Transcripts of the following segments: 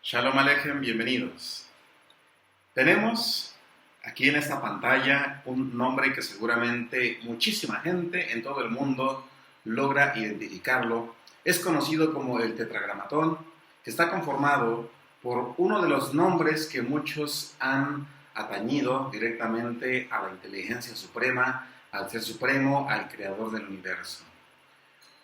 Shalom Aleichem, bienvenidos. Tenemos aquí en esta pantalla un nombre que seguramente muchísima gente en todo el mundo logra identificarlo. Es conocido como el Tetragramatón, que está conformado por uno de los nombres que muchos han atañido directamente a la inteligencia suprema, al Ser Supremo, al Creador del Universo.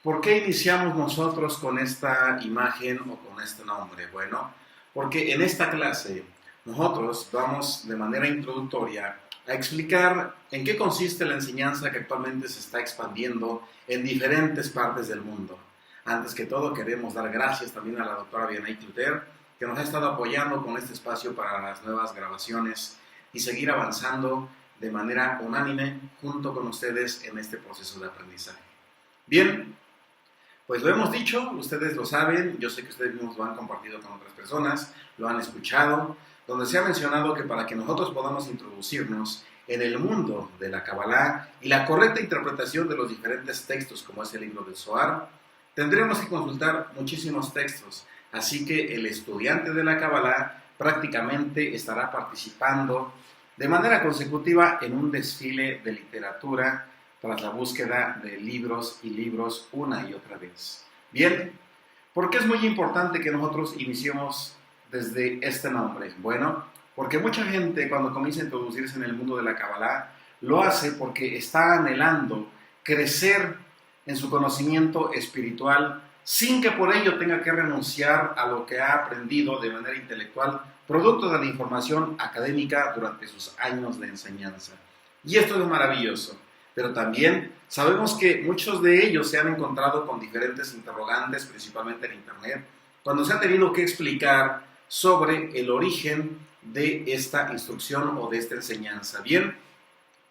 ¿Por qué iniciamos nosotros con esta imagen o con este nombre? Bueno, porque en esta clase nosotros vamos de manera introductoria a explicar en qué consiste la enseñanza que actualmente se está expandiendo en diferentes partes del mundo. Antes que todo queremos dar gracias también a la doctora Vianey Cloutier, que nos ha estado apoyando con este espacio para las nuevas grabaciones y seguir avanzando de manera unánime junto con ustedes en este proceso de aprendizaje. Bien, pues lo hemos dicho, ustedes lo saben, yo sé que ustedes mismos lo han compartido con otras personas, lo han escuchado, donde se ha mencionado que para que nosotros podamos introducirnos en el mundo de la Kabbalah y la correcta interpretación de los diferentes textos, como es el libro del Zohar, tendremos que consultar muchísimos textos, así que el estudiante de la Kabbalah prácticamente estará participando de manera consecutiva en un desfile de literatura tras la búsqueda de libros y libros una y otra vez. Bien, ¿por qué es muy importante que nosotros iniciemos desde este nombre? Bueno, porque mucha gente cuando comienza a introducirse en el mundo de la Kabbalah lo hace porque está anhelando crecer en su conocimiento espiritual sin que por ello tenga que renunciar a lo que ha aprendido de manera intelectual, producto de la información académica durante sus años de enseñanza. Y esto es maravilloso. Pero también sabemos que muchos de ellos se han encontrado con diferentes interrogantes, principalmente en Internet, cuando se ha tenido que explicar sobre el origen de esta instrucción o de esta enseñanza. Bien,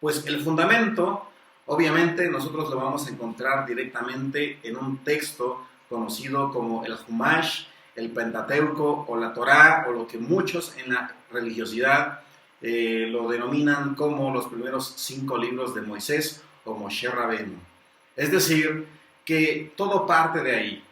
pues el fundamento, obviamente, nosotros lo vamos a encontrar directamente en un texto conocido como el Humash, el Pentateuco o la Torá, o lo que muchos en la religiosidad lo denominan como los primeros 5 libros de Moisés o Moshe Rabenu. Es decir, que todo parte de ahí.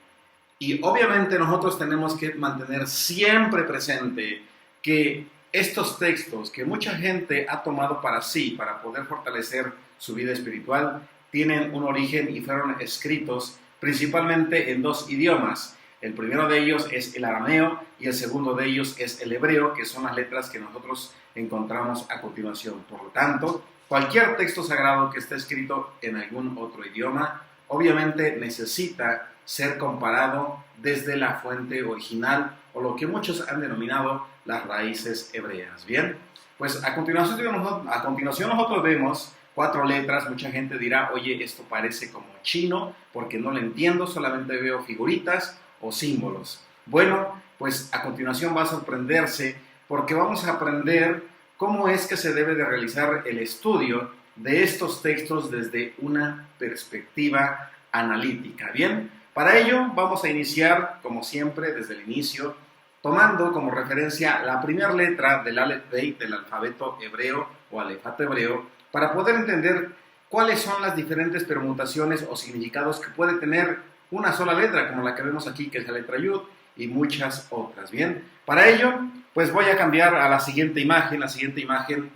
Y obviamente nosotros tenemos que mantener siempre presente que estos textos que mucha gente ha tomado para sí, para poder fortalecer su vida espiritual, tienen un origen y fueron escritos principalmente en 2 idiomas. El primero de ellos es el arameo y el segundo de ellos es el hebreo, que son las letras que nosotros encontramos a continuación. Por lo tanto, cualquier texto sagrado que esté escrito en algún otro idioma, obviamente necesita ser comparado desde la fuente original o lo que muchos han denominado las raíces hebreas. Bien, pues a continuación nosotros vemos 4 letras. Mucha gente dirá, oye, esto parece como chino porque no lo entiendo, solamente veo figuritas o símbolos. Bueno, pues a continuación va a sorprenderse porque vamos a aprender cómo es que se debe de realizar el estudio de estos textos desde una perspectiva analítica. Bien, para ello vamos a iniciar, como siempre, desde el inicio, tomando como referencia la primera letra del Aleph Beit del alfabeto hebreo o alefato hebreo, para poder entender cuáles son las diferentes permutaciones o significados que puede tener una sola letra, como la que vemos aquí, que es la letra Yud, y muchas otras. Bien, para ello, pues voy a cambiar a la siguiente imagen. La siguiente imagen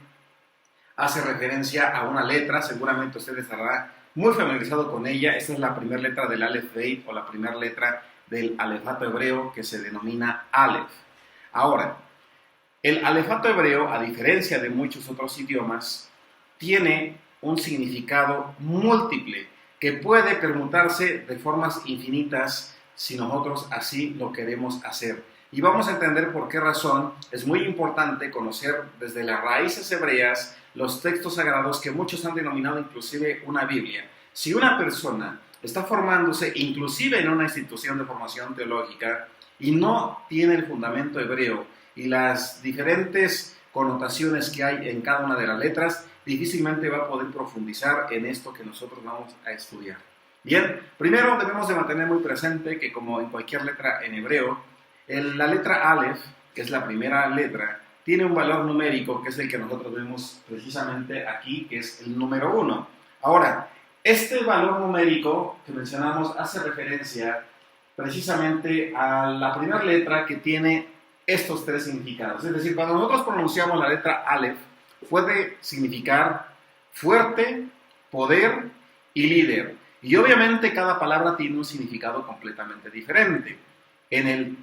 hace referencia a una letra, seguramente usted estará muy familiarizado con ella. Esta es la primera letra del Aleph Beit, o la primera letra del alefato hebreo, que se denomina Aleph. Ahora, el alefato hebreo, a diferencia de muchos otros idiomas, tiene un significado múltiple, que puede permutarse de formas infinitas si nosotros así lo queremos hacer. Y vamos a entender por qué razón es muy importante conocer desde las raíces hebreas los textos sagrados que muchos han denominado inclusive una Biblia. Si una persona está formándose inclusive en una institución de formación teológica y no tiene el fundamento hebreo y las diferentes connotaciones que hay en cada una de las letras, difícilmente va a poder profundizar en esto que nosotros vamos a estudiar. Bien, primero debemos de mantener muy presente que, como en cualquier letra en hebreo, la letra Aleph, que es la primera letra, tiene un valor numérico que es el que nosotros vemos precisamente aquí, que es el número 1. Ahora, este valor numérico que mencionamos hace referencia precisamente a la primera letra que tiene estos tres significados. Es decir, cuando nosotros pronunciamos la letra Aleph, puede significar fuerte, poder y líder. Y obviamente cada palabra tiene un significado completamente diferente. En el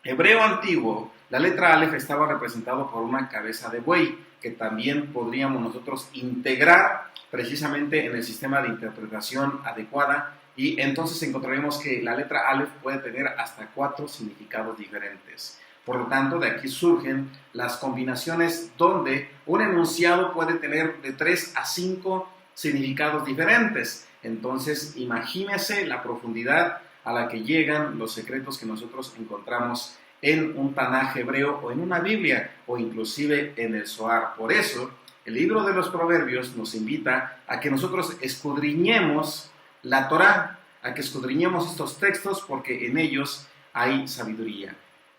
hebreo antiguo, la letra Aleph estaba representada por una cabeza de buey, que también podríamos nosotros integrar precisamente en el sistema de interpretación adecuada, y entonces encontraremos que la letra Aleph puede tener hasta 4 significados diferentes. Por lo tanto, de aquí surgen las combinaciones donde un enunciado puede tener de 3 a 5 significados diferentes. Entonces, imagínese la profundidad a la que llegan los secretos que nosotros encontramos en un Tanaj hebreo o en una Biblia o inclusive en el Zohar. Por eso, el libro de los Proverbios nos invita a que nosotros escudriñemos la Torá, a que escudriñemos estos textos porque en ellos hay sabiduría.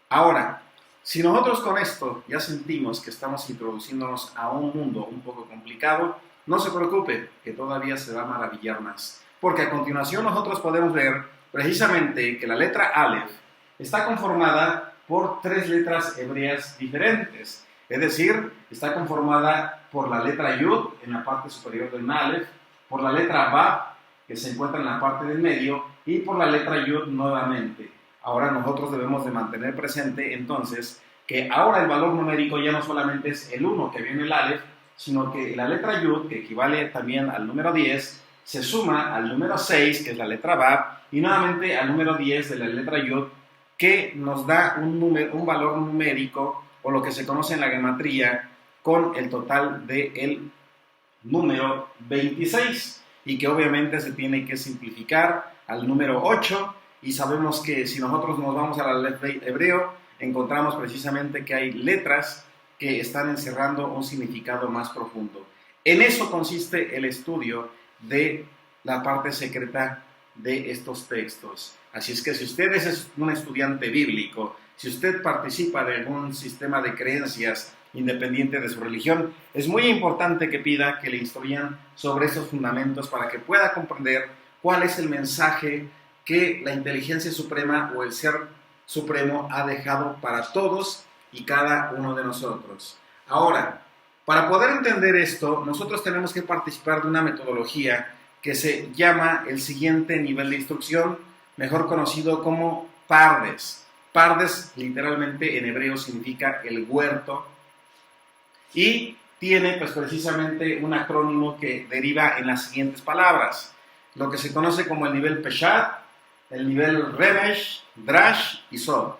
Ahora, si nosotros con esto ya sentimos que estamos introduciéndonos a un mundo un poco complicado, no se preocupe, que todavía se va a maravillar más. Porque a continuación nosotros podemos ver precisamente que la letra Aleph está conformada por 3 letras hebreas diferentes. Es decir, está conformada por la letra Yud en la parte superior del Aleph, por la letra Vav, que se encuentra en la parte del medio, y por la letra Yud nuevamente. Ahora nosotros debemos de mantener presente entonces que ahora el valor numérico ya no solamente es el 1 que viene el Aleph, sino que la letra Yud, que equivale también al número 10, se suma al número 6, que es la letra Vav, y nuevamente al número 10 de la letra Yud, que nos da un valor numérico, o lo que se conoce en la gematría, con el total del número 26, y que obviamente se tiene que simplificar al número 8, y sabemos que si nosotros nos vamos al hebreo, encontramos precisamente que hay letras que están encerrando un significado más profundo. En eso consiste el estudio de la parte secreta de estos textos. Así es que si usted es un estudiante bíblico, si usted participa de algún sistema de creencias independiente de su religión, es muy importante que pida que le instruyan sobre estos fundamentos para que pueda comprender cuál es el mensaje que la inteligencia suprema o el ser supremo ha dejado para todos y cada uno de nosotros. Ahora, para poder entender esto, nosotros tenemos que participar de una metodología que se llama el siguiente nivel de instrucción, mejor conocido como Pardes. Pardes, literalmente en hebreo, significa el huerto, y tiene pues precisamente un acrónimo que deriva en las siguientes palabras: lo que se conoce como el nivel Peshat, el nivel Remesh, Drash y Sod.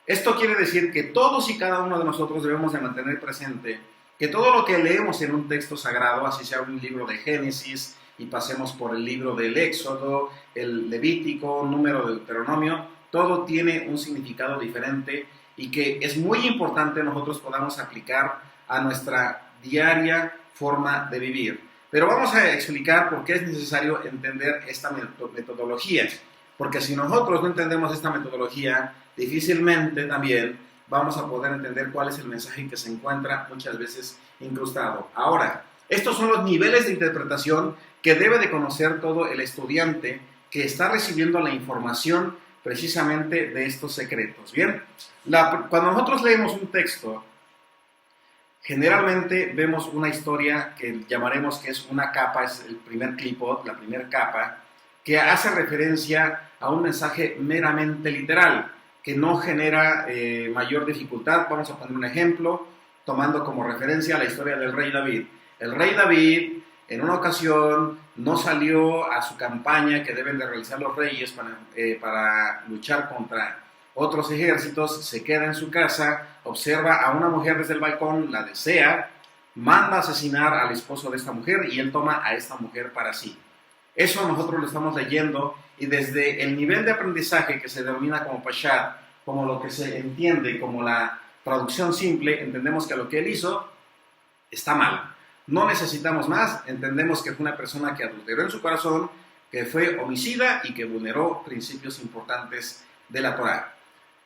Esto quiere decir que todos y cada uno de nosotros debemos de mantener presente que todo lo que leemos en un texto sagrado, así sea un libro de Génesis y pasemos por el libro del Éxodo, el Levítico, Número, Deuteronomio, todo tiene un significado diferente y que es muy importante nosotros podamos aplicar a nuestra diaria forma de vivir. Pero vamos a explicar por qué es necesario entender esta metodología. Porque si nosotros no entendemos esta metodología, difícilmente también vamos a poder entender cuál es el mensaje que se encuentra muchas veces incrustado. Ahora, estos son los niveles de interpretación que debe de conocer todo el estudiante que está recibiendo la información precisamente de estos secretos. Bien, cuando nosotros leemos un texto, generalmente vemos una historia que llamaremos que es una capa, es el primer clipot, la primera capa, que hace referencia a un mensaje meramente literal, que no genera mayor dificultad. Vamos a poner un ejemplo, tomando como referencia la historia del rey David. El rey David, en una ocasión, no salió a su campaña que deben de realizar los reyes para luchar contra otros ejércitos, se queda en su casa, observa a una mujer desde el balcón, la desea, manda a asesinar al esposo de esta mujer y él toma a esta mujer para sí. Eso nosotros lo estamos leyendo y desde el nivel de aprendizaje que se denomina como Pashat, como lo que se entiende como la traducción simple, entendemos que lo que él hizo está mal. No necesitamos más, entendemos que fue una persona que adulteró en su corazón, que fue homicida y que vulneró principios importantes de la Torá.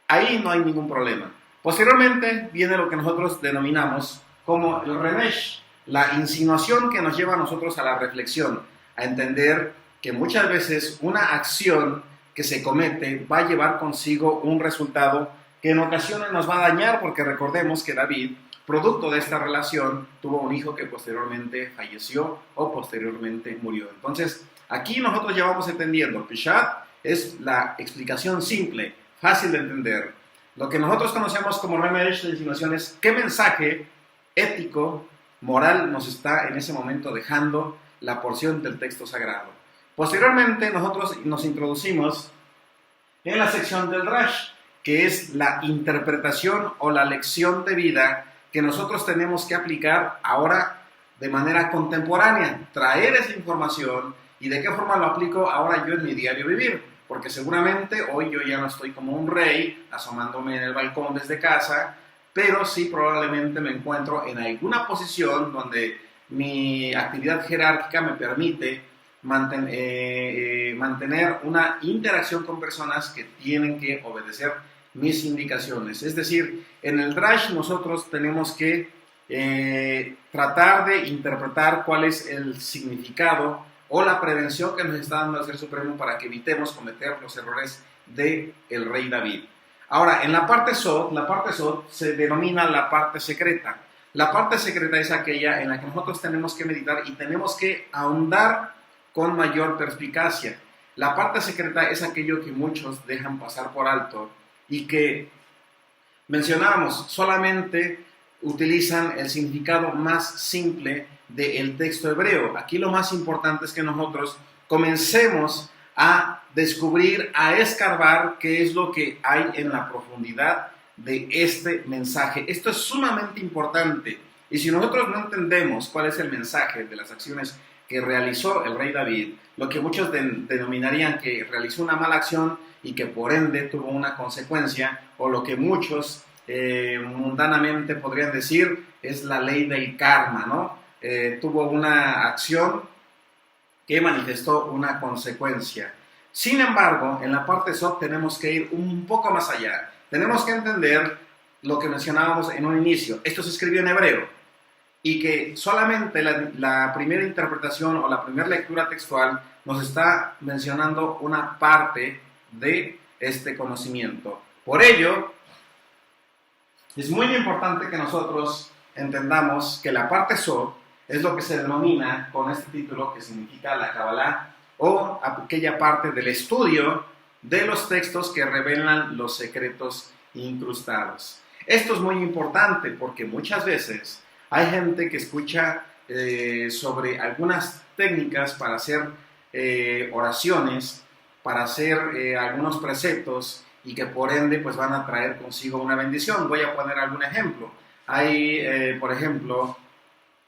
Ahí no hay ningún problema. Posteriormente viene lo que nosotros denominamos como el remesh, la insinuación que nos lleva a nosotros a la reflexión, a entender que muchas veces una acción que se comete va a llevar consigo un resultado que en ocasiones nos va a dañar, porque recordemos que David, producto de esta relación, tuvo un hijo que posteriormente falleció o posteriormente murió. Entonces, aquí nosotros ya vamos entendiendo. Peshat es la explicación simple, fácil de entender. Lo que nosotros conocemos como Remesh, la insinuación, es qué mensaje ético, moral nos está en ese momento dejando la porción del texto sagrado. Posteriormente, nosotros nos introducimos en la sección del Drash, que es la interpretación o la lección de vida que nosotros tenemos que aplicar ahora de manera contemporánea, traer esa información y de qué forma lo aplico ahora yo en mi diario vivir, porque seguramente hoy yo ya no estoy como un rey asomándome en el balcón desde casa, pero sí probablemente me encuentro en alguna posición donde mi actividad jerárquica me permite mantener una interacción con personas que tienen que obedecer mis indicaciones. Es decir, en el Drash nosotros tenemos que tratar de interpretar cuál es el significado o la prevención que nos está dando el Ser Supremo para que evitemos cometer los errores del rey David. Ahora, en la parte Sod se denomina la parte secreta. La parte secreta es aquella en la que nosotros tenemos que meditar y tenemos que ahondar con mayor perspicacia. La parte secreta es aquello que muchos dejan pasar por alto y que mencionábamos, solamente utilizan el significado más simple del texto hebreo. Aquí lo más importante es que nosotros comencemos a descubrir, a escarbar qué es lo que hay en la profundidad de este mensaje. Esto es sumamente importante, y si nosotros no entendemos cuál es el mensaje de las acciones que realizó el rey David, lo que muchos denominarían que realizó una mala acción y que por ende tuvo una consecuencia, o lo que muchos mundanamente podrían decir es la ley del karma, ¿no? Tuvo una acción que manifestó una consecuencia. Sin embargo, en la parte Sod tenemos que ir un poco más allá. Tenemos que entender lo que mencionábamos en un inicio. Esto se escribió en hebreo y que solamente la primera interpretación o la primera lectura textual nos está mencionando una parte de este conocimiento. Por ello, es muy importante que nosotros entendamos que la parte Sod es lo que se denomina con este título, que significa la Kabbalah, o aquella parte del estudio de los textos que revelan los secretos incrustados. Esto es muy importante porque muchas veces hay gente que escucha sobre algunas técnicas para hacer oraciones, para hacer algunos preceptos, y que por ende pues van a traer consigo una bendición. Voy a poner algún ejemplo. Hay, por ejemplo,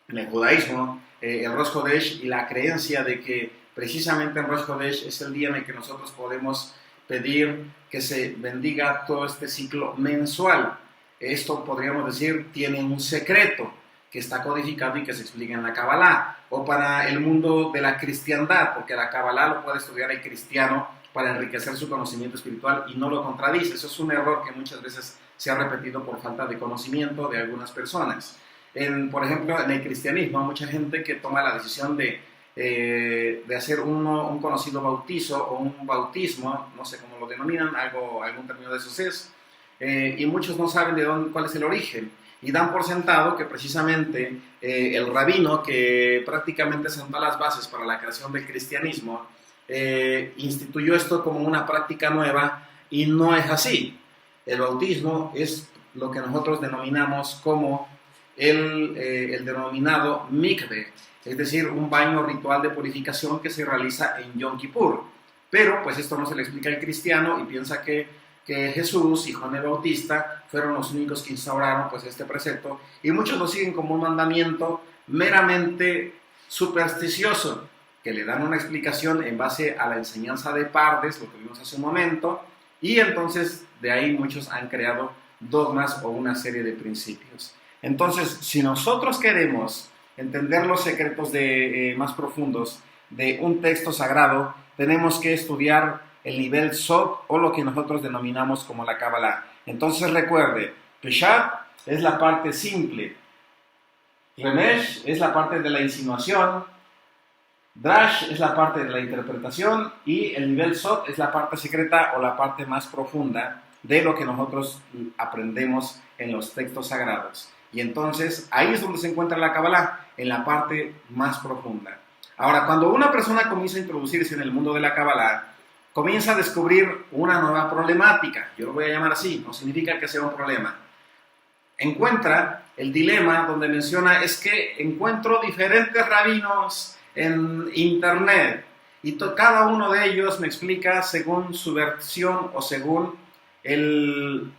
en el judaísmo, el Rosh Hodesh y la creencia de que precisamente en Rosh Hodesh es el día en el que nosotros podemos pedir que se bendiga todo este ciclo mensual. Esto, podríamos decir, tiene un secreto que está codificado y que se explica en la Kabbalah. O para el mundo de la cristiandad, porque la Kabbalah lo puede estudiar el cristiano para enriquecer su conocimiento espiritual y no lo contradice. Eso es un error que muchas veces se ha repetido por falta de conocimiento de algunas personas. Por ejemplo, en el cristianismo hay mucha gente que toma la decisión de hacer un conocido bautizo o un bautismo, no sé cómo lo denominan, algún término de esos es, y muchos no saben cuál es el origen, y dan por sentado que precisamente el rabino que prácticamente sentó las bases para la creación del cristianismo instituyó esto como una práctica nueva, y no es así. El bautismo es lo que nosotros denominamos como el denominado mikve, es decir, un baño ritual de purificación que se realiza en Yom Kippur. Pero pues esto no se le explica al cristiano y piensa que Jesús y Juan el Bautista fueron los únicos que instauraron pues este precepto, y muchos lo siguen como un mandamiento meramente supersticioso, que le dan una explicación en base a la enseñanza de Pardes, lo que vimos hace un momento, y entonces de ahí muchos han creado dogmas o una serie de principios. Entonces, si nosotros queremos entender los secretos más profundos de un texto sagrado, tenemos que estudiar el nivel Sod, o lo que nosotros denominamos como la Kabbalah. Entonces recuerde, Peshat es la parte simple, Remesh es la parte de la insinuación, Drash es la parte de la interpretación, y el nivel Sod es la parte secreta o la parte más profunda de lo que nosotros aprendemos en los textos sagrados. Y entonces ahí es donde se encuentra la Kabbalah, en la parte más profunda. Ahora, cuando una persona comienza a introducirse en el mundo de la Kabbalah, comienza a descubrir una nueva problemática. Yo lo voy a llamar así, no significa que sea un problema. Encuentra el dilema donde menciona, es que encuentro diferentes rabinos en internet y cada uno de ellos me explica según su versión o según el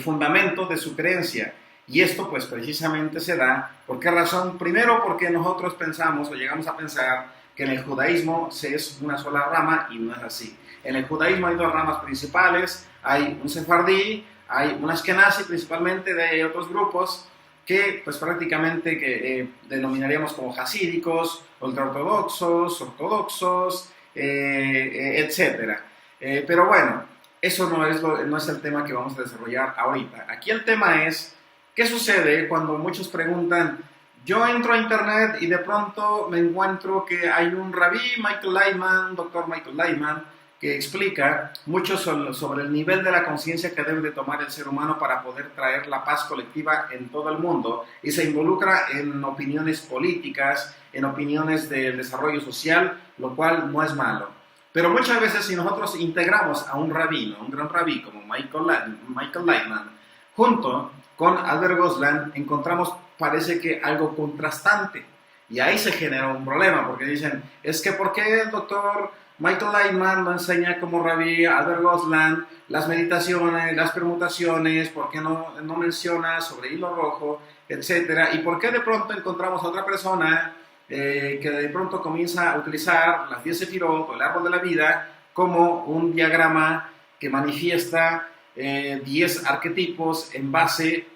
fundamento de su creencia. Y esto pues precisamente se da, ¿por qué razón? Primero porque nosotros pensamos o llegamos a pensar que en el judaísmo es una sola rama y no es así. En el judaísmo hay dos ramas principales, hay un sefardí, hay un ashkenazi principalmente, de otros grupos que pues prácticamente denominaríamos como hasídicos, ultraortodoxos, ortodoxos, etc. Pero bueno, eso no es el tema que vamos a desarrollar ahorita. Aquí el tema es, ¿qué sucede cuando muchos preguntan? Yo entro a internet y de pronto me encuentro que hay un rabí, Michael Leitman, doctor Michael Leitman, que explica mucho sobre el nivel de la conciencia que debe de tomar el ser humano para poder traer la paz colectiva en todo el mundo, y se involucra en opiniones políticas, en opiniones del desarrollo social, lo cual no es malo. Pero muchas veces si nosotros integramos a un rabino, un gran rabí como Michael Leitman, junto con Albert Goslan, encontramos, parece que algo contrastante. Y ahí se genera un problema, porque dicen, es que ¿por qué el doctor Michael Leitman no enseña como rabí Albert Goslan las meditaciones, las permutaciones? ¿Por qué no menciona sobre hilo rojo, etcétera? ¿Y por qué de pronto encontramos a otra persona que de pronto comienza a utilizar las 10 sefirot o el árbol de la vida como un diagrama que manifiesta 10 arquetipos en base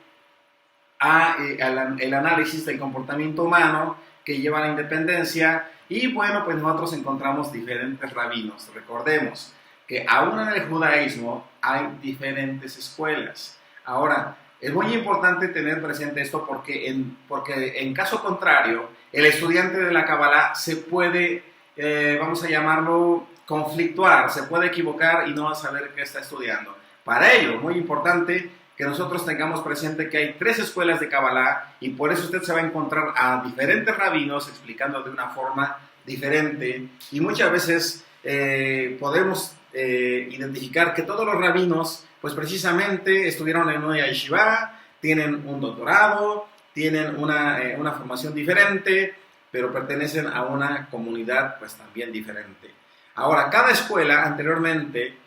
al análisis del comportamiento humano que lleva a la independencia? Y bueno, pues nosotros encontramos diferentes rabinos. Recordemos que aún en el judaísmo hay diferentes escuelas. Ahora, es muy importante tener presente esto porque en caso contrario, el estudiante de la Kabbalah se puede, vamos a llamarlo, conflictuar, se puede equivocar y no va a saber qué está estudiando. Para ello, muy importante que nosotros tengamos presente que hay 3 escuelas de Kabbalah, y por eso usted se va a encontrar a diferentes rabinos explicando de una forma diferente, y muchas veces podemos identificar que todos los rabinos pues precisamente estudiaron en una yeshiva, tienen un doctorado, tienen una formación diferente, pero pertenecen a una comunidad pues también diferente. Ahora, cada escuela anteriormente,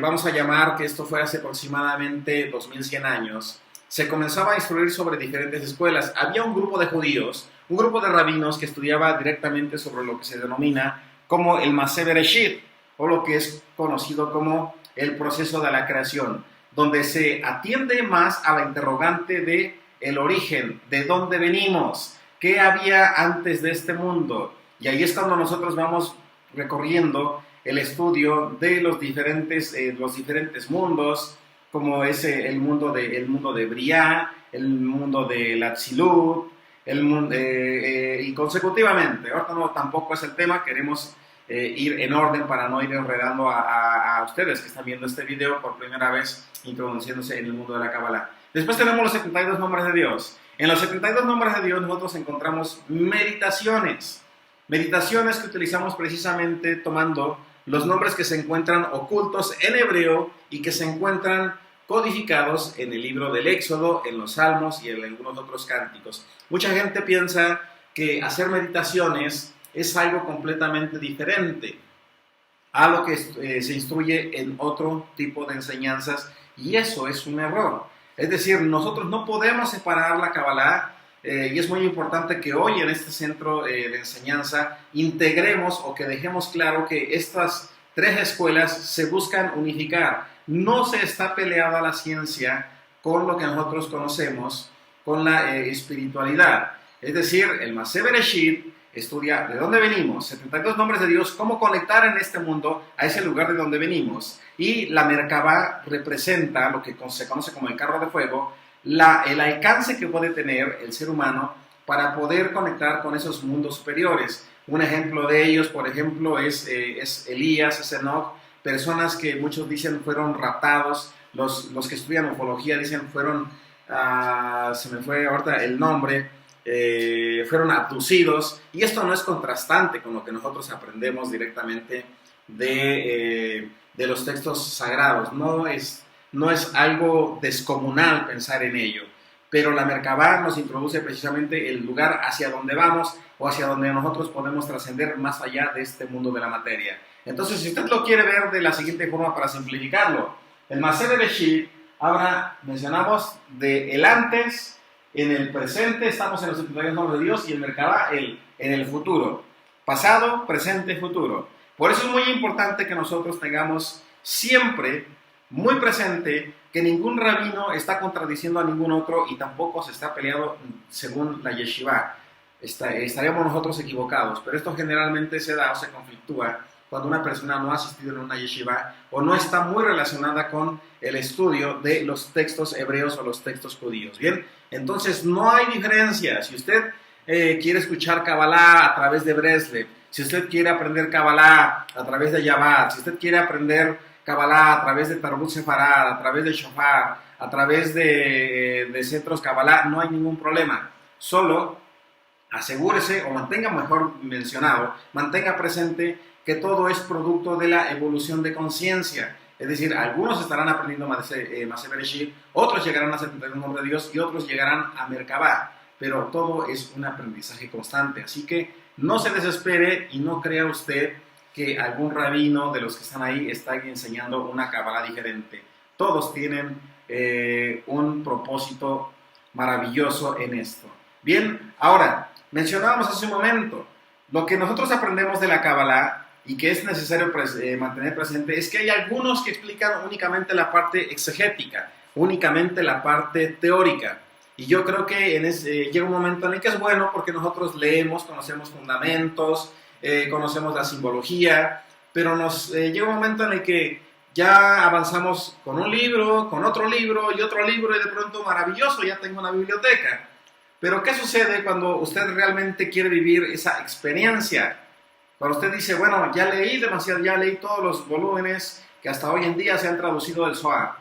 vamos a llamar que esto fue hace aproximadamente 2100 años, se comenzaba a instruir sobre diferentes escuelas. Había un grupo de judíos, un grupo de rabinos que estudiaba directamente sobre lo que se denomina como el Maseh Bereshit, o lo que es conocido como el proceso de la creación, donde se atiende más a la interrogante de el origen, de dónde venimos, qué había antes de este mundo. Y ahí es cuando nosotros vamos recorriendo el estudio de los diferentes mundos, como es el mundo de Briá, el mundo de la Atzilut, y consecutivamente. Ahorita no, tampoco es el tema, queremos ir en orden para no ir enredando a ustedes que están viendo este video por primera vez introduciéndose en el mundo de la Kabbalah. Después tenemos los 72 nombres de Dios. En los 72 nombres de Dios nosotros encontramos meditaciones que utilizamos precisamente tomando los nombres que se encuentran ocultos en hebreo y que se encuentran codificados en el libro del Éxodo, en los Salmos y en algunos otros cánticos. Mucha gente piensa que hacer meditaciones es algo completamente diferente a lo que se instruye en otro tipo de enseñanzas, y eso es un error. Es decir, nosotros no podemos separar la Kabbalah, y es muy importante que hoy en este centro de enseñanza integremos o que dejemos claro que estas 3 escuelas se buscan unificar. No se está peleada la ciencia con lo que nosotros conocemos, con la espiritualidad. Es decir, el Maseh Bereshit estudia de dónde venimos, 72 nombres de Dios, cómo conectar en este mundo a ese lugar de donde venimos. Y la Merkabah representa lo que se conoce como el carro de fuego, el alcance que puede tener el ser humano para poder conectar con esos mundos superiores. Un ejemplo de ellos, por ejemplo, es Elías, es Enoch, personas que muchos dicen fueron raptados, los que estudian ufología dicen fueron, se me fue ahorita el nombre, fueron abducidos, y esto no es contrastante con lo que nosotros aprendemos directamente de los textos sagrados, no es algo descomunal pensar en ello, pero la Merkabah nos introduce precisamente el lugar hacia donde vamos o hacia donde nosotros podemos trascender más allá de este mundo de la materia. Entonces, si usted lo quiere ver de la siguiente forma para simplificarlo, el Maseh Bereshit, ahora mencionamos el antes, en el presente, estamos en los 72 nombres de Dios, y el Merkabah en el futuro, pasado, presente, futuro. Por eso es muy importante que nosotros tengamos siempre muy presente que ningún rabino está contradiciendo a ningún otro y tampoco se está peleando según la yeshiva. Estaríamos nosotros equivocados, pero esto generalmente se da o se conflictúa cuando una persona no ha asistido en una yeshiva o no está muy relacionada con el estudio de los textos hebreos o los textos judíos. Bien, entonces no hay diferencia. Si usted quiere escuchar Kabbalah a través de Breslev, si usted quiere aprender Kabbalah a través de Yabad, si usted quiere aprender Kabbalah a través de Tarbut Sefarad, a través de Shofar, a través de centros Kabbalah, no hay ningún problema. Solo asegúrese o mantenga, mejor mencionado, mantenga presente que todo es producto de la evolución de conciencia. Es decir, algunos estarán aprendiendo Maseh Bereshit, otros llegarán a 71 nombres de Dios y otros llegarán a Merkabah, pero todo es un aprendizaje constante. Así que no se desespere y no crea usted que algún rabino de los que están ahí está enseñando una Kabbalah diferente. Todos tienen un propósito maravilloso en esto. Bien, ahora, mencionábamos hace un momento, lo que nosotros aprendemos de la Kabbalah y que es necesario mantener presente es que hay algunos que explican únicamente la parte exegética, únicamente la parte teórica. Y yo creo que llega un momento en el que es bueno porque nosotros leemos, conocemos fundamentos, conocemos la simbología, pero llega un momento en el que ya avanzamos con un libro, con otro libro y otro libro y de pronto maravilloso, ya tengo una biblioteca. Pero ¿qué sucede cuando usted realmente quiere vivir esa experiencia? Cuando usted dice, bueno, ya leí demasiado, ya leí todos los volúmenes que hasta hoy en día se han traducido del Zohar.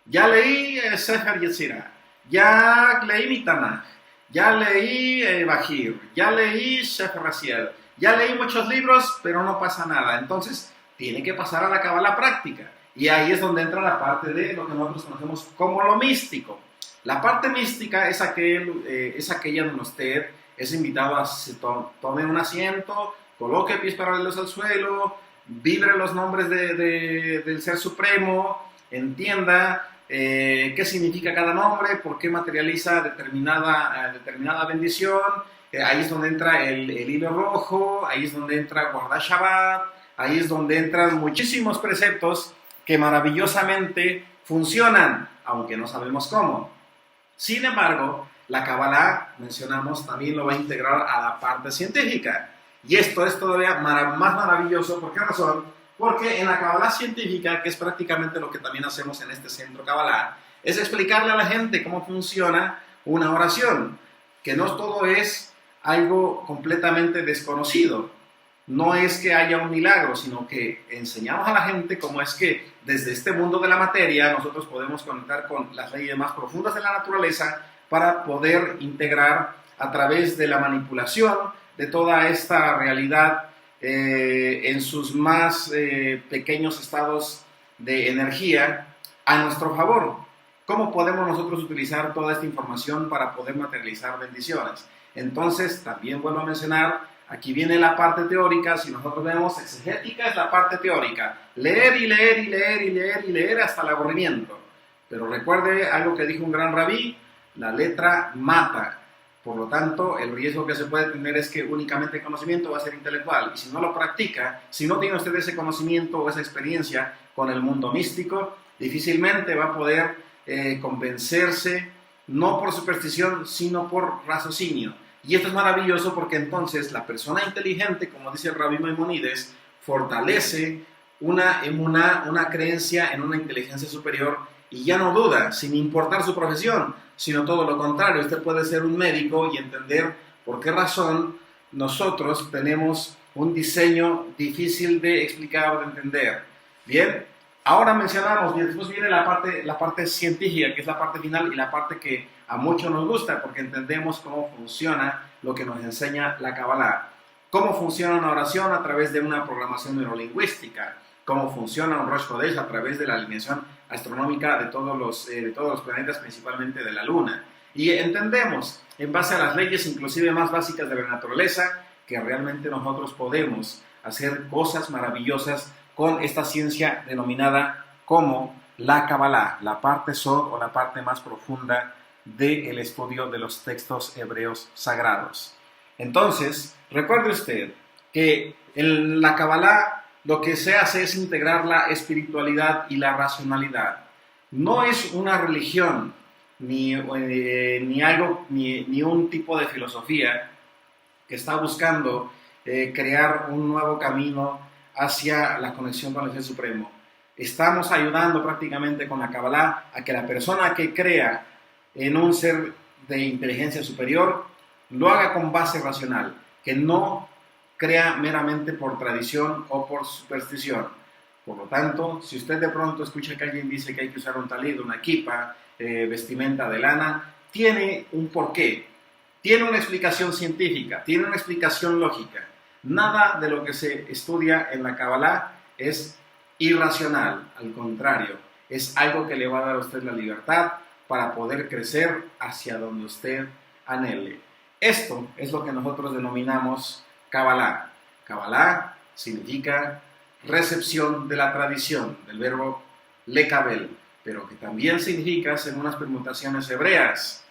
Ya leí Sefer Yetzirah, ya leí mi Tanaj, ya leí Bajir, ya leí Sefer Raziel, ya leí muchos libros, pero no pasa nada. Entonces, tiene que pasar a la Kabbalah práctica. Y ahí es donde entra la parte de lo que nosotros conocemos como lo místico. La parte mística es aquella donde usted es invitado a tome un asiento, coloque pies paralelos al suelo, vibre los nombres del Ser Supremo, entienda qué significa cada nombre, por qué materializa determinada bendición. Ahí es donde entra el hilo rojo, ahí es donde entra guardar Shabbat, ahí es donde entran muchísimos preceptos que maravillosamente funcionan, aunque no sabemos cómo. Sin embargo, la Kabbalah, mencionamos, también lo va a integrar a la parte científica. Y esto es todavía más maravilloso. ¿Por qué razón? Porque en la Kabbalah científica, que es prácticamente lo que también hacemos en este centro Kabbalah, es explicarle a la gente cómo funciona una oración. Que no todo es algo completamente desconocido. No es que haya un milagro, sino que enseñamos a la gente cómo es que desde este mundo de la materia nosotros podemos conectar con las leyes más profundas de la naturaleza para poder integrar a través de la manipulación de toda esta realidad en sus más pequeños estados de energía a nuestro favor. ¿Cómo podemos nosotros utilizar toda esta información para poder materializar bendiciones? Entonces, también vuelvo a mencionar, aquí viene la parte teórica. Si nosotros vemos exegética, es la parte teórica. Leer y leer y leer y leer y leer hasta el aburrimiento. Pero recuerde algo que dijo un gran rabí: la letra mata. Por lo tanto, el riesgo que se puede tener es que únicamente el conocimiento va a ser intelectual. Y si no lo practica, si no tiene usted ese conocimiento o esa experiencia con el mundo místico, difícilmente va a poder convencerse, no por superstición, sino por raciocinio. Y esto es maravilloso porque entonces la persona inteligente, como dice el Rabí Maimónides, fortalece una emuná, una creencia en una inteligencia superior, y ya no duda, sin importar su profesión, sino todo lo contrario. Usted puede ser un médico y entender por qué razón nosotros tenemos un diseño difícil de explicar o de entender. Bien, ahora mencionamos, y después viene la parte científica, que es la parte final y la parte que a muchos nos gusta, porque entendemos cómo funciona lo que nos enseña la Kabbalah. Cómo funciona una oración a través de una programación neurolingüística, cómo funciona un Rosh Chodesh a través de la alineación astronómica de todos los planetas, principalmente de la Luna. Y entendemos, en base a las leyes inclusive más básicas de la naturaleza, que realmente nosotros podemos hacer cosas maravillosas con esta ciencia denominada como la Kabbalah, la parte Sod o la parte más profunda del estudio de los textos hebreos sagrados. Entonces, recuerde usted que en la Kabbalah lo que se hace es integrar la espiritualidad y la racionalidad. No es una religión, ni un tipo de filosofía que está buscando crear un nuevo camino hacia la conexión con el Ser Supremo. Estamos ayudando prácticamente con la Kabbalah a que la persona que crea en un ser de inteligencia superior lo haga con base racional, que no crea meramente por tradición o por superstición. Por lo tanto, si usted de pronto escucha que alguien dice que hay que usar un talid, una kipa, vestimenta de lana, tiene un porqué, tiene una explicación científica, tiene una explicación lógica. Nada de lo que se estudia en la Kabbalah es irracional, al contrario, es algo que le va a dar a usted la libertad para poder crecer hacia donde usted anhele. Esto es lo que nosotros denominamos Kabbalah. Kabbalah significa recepción de la tradición, del verbo lekabel, pero que también significa, según las permutaciones hebreas,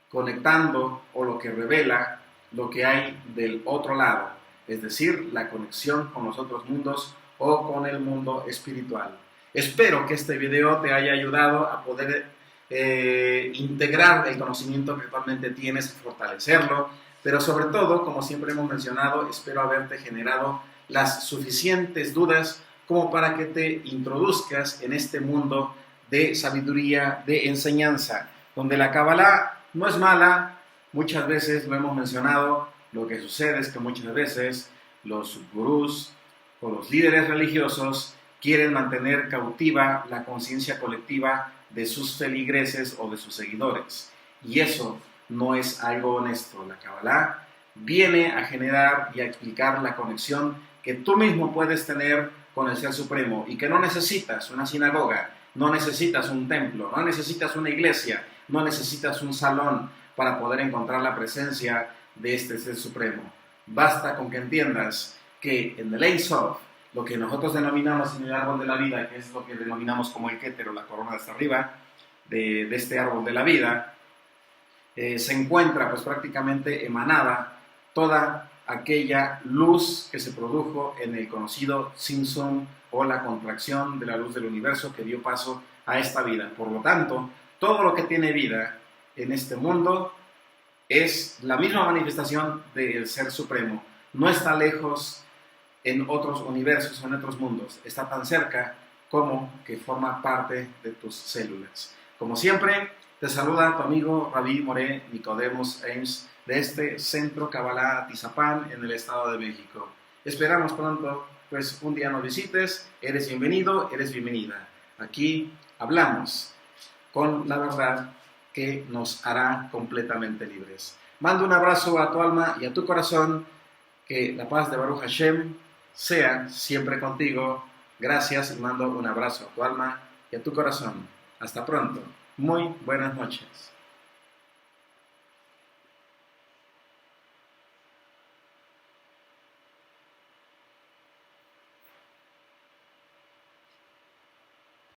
conectando o lo que revela lo que hay del otro lado, es decir, la conexión con los otros mundos o con el mundo espiritual. Espero que este video te haya ayudado a poder integrar el conocimiento que actualmente tienes y fortalecerlo, pero sobre todo, como siempre hemos mencionado, espero haberte generado las suficientes dudas como para que te introduzcas en este mundo de sabiduría, de enseñanza, donde la Kabbalah no es mala. Muchas veces lo hemos mencionado, lo que sucede es que muchas veces los gurús o los líderes religiosos quieren mantener cautiva la conciencia colectiva de sus feligreses o de sus seguidores, y eso no es algo honesto. La Kabbalah viene a generar y a explicar la conexión que tú mismo puedes tener con el Ser Supremo, y que no necesitas una sinagoga, no necesitas un templo, no necesitas una iglesia, no necesitas un salón para poder encontrar la presencia de este Ser Supremo. Basta con que entiendas que en el Ein Sof, lo que nosotros denominamos en el árbol de la vida, que es lo que denominamos como el Keter o la corona de hasta arriba de este árbol de la vida, se encuentra pues prácticamente emanada toda aquella luz que se produjo en el conocido Tzimtzum o la contracción de la luz del universo que dio paso a esta vida. Por lo tanto, todo lo que tiene vida en este mundo es la misma manifestación del Ser Supremo. No está lejos en otros universos o en otros mundos, está tan cerca como que forma parte de tus células. Como siempre, te saluda tu amigo Rabí Moré Nicodemus Ames de este Centro Kabbalah Atizapán en el Estado de México. Esperamos pronto, pues un día nos visites. Eres bienvenido, eres bienvenida. Aquí hablamos con la verdad que nos hará completamente libres. Mando un abrazo a tu alma y a tu corazón. Que la paz de Baruch Hashem sea siempre contigo. Gracias y mando un abrazo a tu alma y a tu corazón. Hasta pronto. Muy buenas noches.